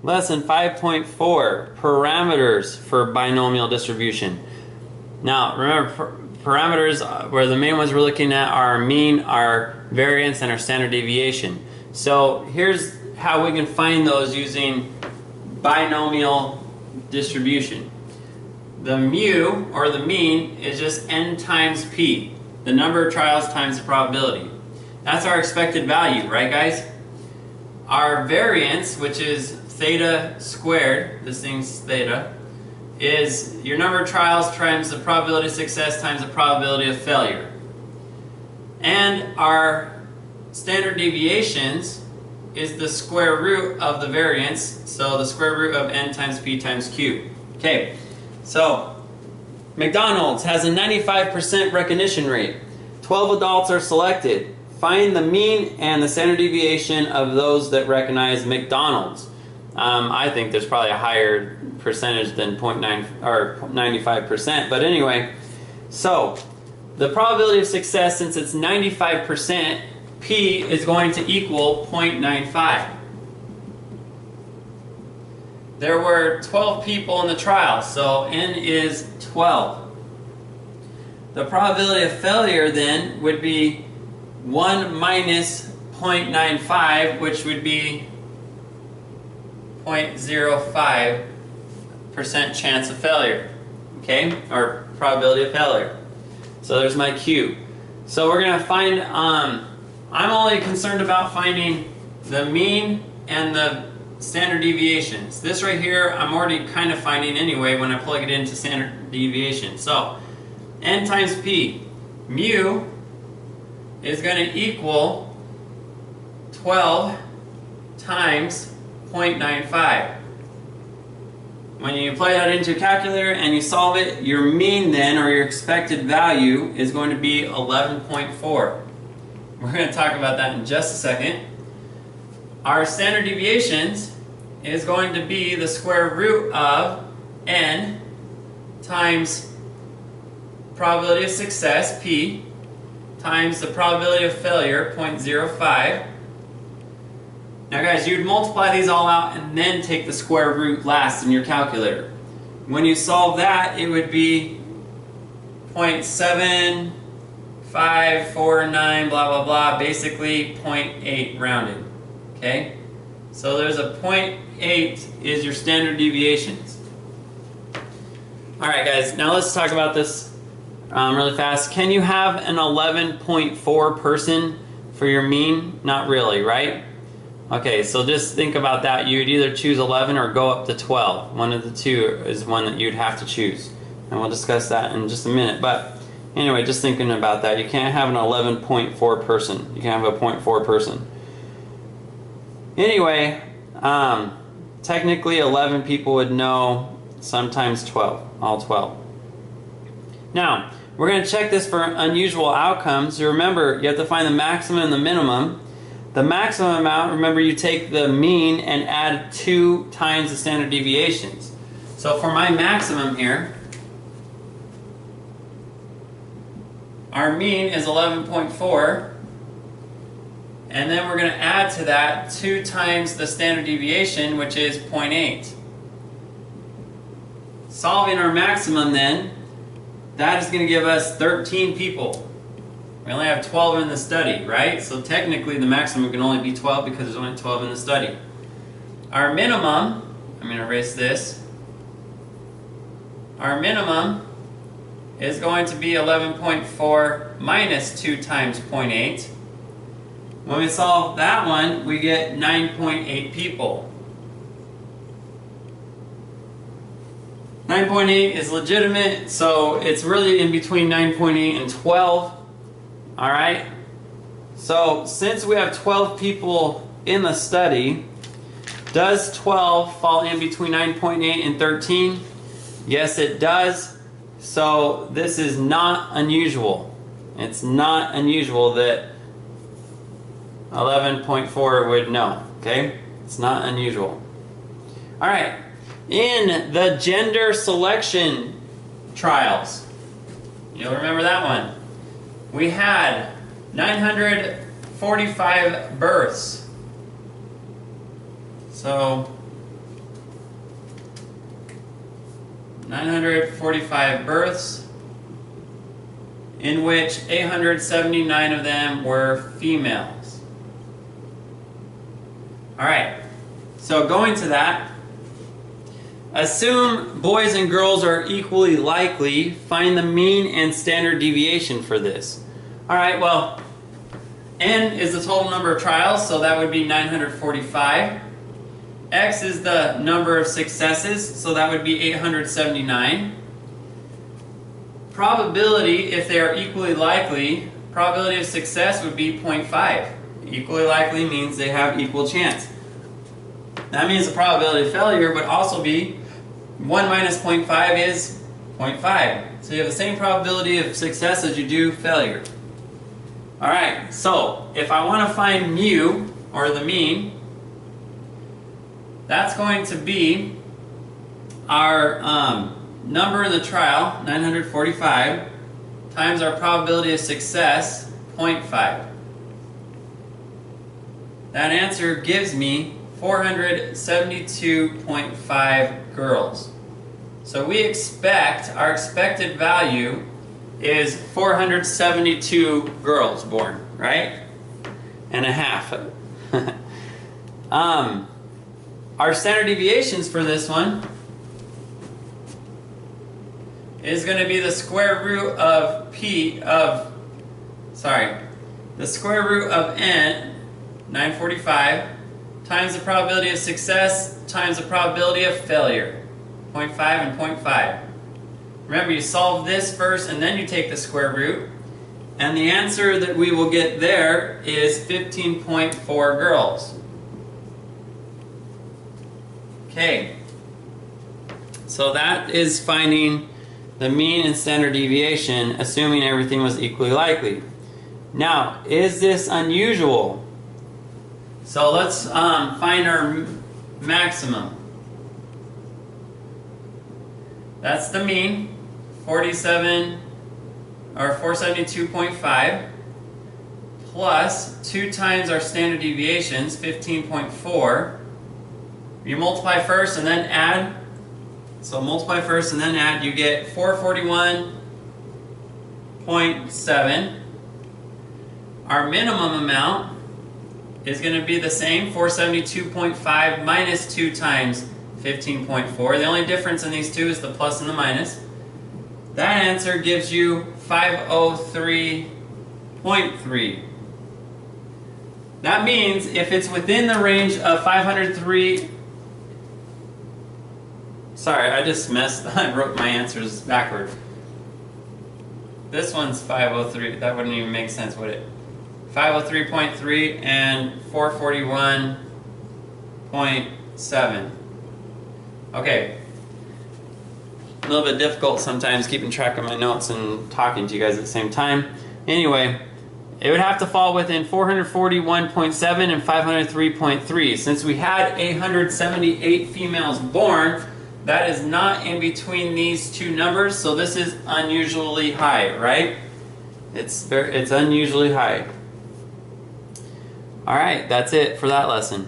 Lesson 5.4, parameters for binomial distribution. Now, remember, parameters, where the main ones we're looking at are our mean, our variance, and our standard deviation. So here's how we can find those using binomial distribution. The mu, or the mean, is just n times p, the number of trials times the probability. That's our expected value, right guys? Our variance, which is theta squared, this thing's theta, is your number of trials times the probability of success times the probability of failure. And our standard deviations is the square root of the variance, so the square root of n times p times q. Okay, so McDonald's has a 95% recognition rate. 12 adults are selected. Find the mean and the standard deviation of those that recognize McDonald's. I think there's probably a higher percentage than 0.9 or 95%, but anyway, so the probability of success, since it's 95%, p is going to equal 0.95. There were 12 people in the trial, so n is 12. The probability of failure then would be 1 minus 0.95, which would be 0.05% chance of failure, okay, or probability of failure. So there's my Q. So we're going to find, I'm only concerned about finding the mean and the standard deviations. This right here, I'm already kind of finding anyway when I plug it into standard deviation. So n times p, mu is going to equal 12 times 0.95. When you plug that into a calculator and you solve it, your mean then, or your expected value, is going to be 11.4. We're going to talk about that in just a second. Our standard deviations is going to be the square root of n times probability of success, p, times the probability of failure, 0.05. Now guys, you'd multiply these all out and then take the square root last in your calculator. When you solve that, it would be 0.7549, blah blah blah, basically 0.8 rounded. Okay? So there's a 0.8 is your standard deviations. Alright guys, now let's talk about this really fast. Can you have an 11.4 person for your mean? Not really, right? Okay, so just think about that. You'd either choose 11 or go up to 12. One of the two is one that you'd have to choose. And we'll discuss that in just a minute. But anyway, just thinking about that. You can't have an 11.4 person. You can have a 0.4 person. Anyway, technically 11 people would know, sometimes 12, all 12. Now, we're going to check this for unusual outcomes. You remember, you have to find the maximum and the minimum. The maximum amount, remember, you take the mean and add 2 times the standard deviations. So for my maximum here, our mean is 11.4, and then we're going to add to that 2 times the standard deviation, which is 0.8. Solving our maximum then, that is going to give us 13 people. We only have 12 in the study, right? So technically the maximum can only be 12 because there's only 12 in the study. Our minimum, I'm going to erase this. Our minimum is going to be 11.4 minus 2 times 0.8. When we solve that one, we get 9.8 people. 9.8 is legitimate, so it's really in between 9.8 and 12. Alright, so since we have 12 people in the study, does 12 fall in between 9.8 and 13? Yes, it does. So this is not unusual. It's not unusual that 11.4 would know. Okay, it's not unusual. Alright, in the gender selection trials, you'll remember that one. We had 945 births. So 945 births, in which 879 of them were females. Alright, so going to that, assume boys and girls are equally likely, find the mean and standard deviation for this. Alright, well, N is the total number of trials, so that would be 945. X is the number of successes, so that would be 879. Probability, if they are equally likely, probability of success would be 0.5. Equally likely means they have equal chance. That means the probability of failure would also be 1 minus 0.5 is 0.5. So you have the same probability of success as you do failure. Alright, so if I want to find mu, or the mean, that's going to be our number in the trial, 945, times our probability of success, 0.5. That answer gives me 472.5 girls. So we expect, our expected value is 472 girls born, right? And a half. Our standard deviations for this one is going to be the square root of the square root of n, 945, times the probability of success times the probability of failure, 0.5 and 0.5. Remember, you solve this first and then you take the square root, and the answer that we will get there is 15.4 girls. Okay, so that is finding the mean and standard deviation, assuming everything was equally likely. Now, is this unusual? So let's find our maximum. That's the mean, 472.5, plus 2 times our standard deviations, 15.4. You multiply first and then add. So multiply first and then add, you get 441.7. Our minimum amount is going to be the same, 472.5 minus 2 times 15.4. The only difference in these two is the plus and the minus. That answer gives you 503.3. That means if it's within the range of 503... Sorry, I just messed. I wrote my answers backward. This one's 503. That wouldn't even make sense, would it? 503.3 and 441.7. Okay. A little bit difficult sometimes keeping track of my notes and talking to you guys at the same time. Anyway, it would have to fall within 441.7 and 503.3. Since we had 878 females born, that is not in between these two numbers, so this is unusually high, right? It's unusually high. Alright, that's it for that lesson.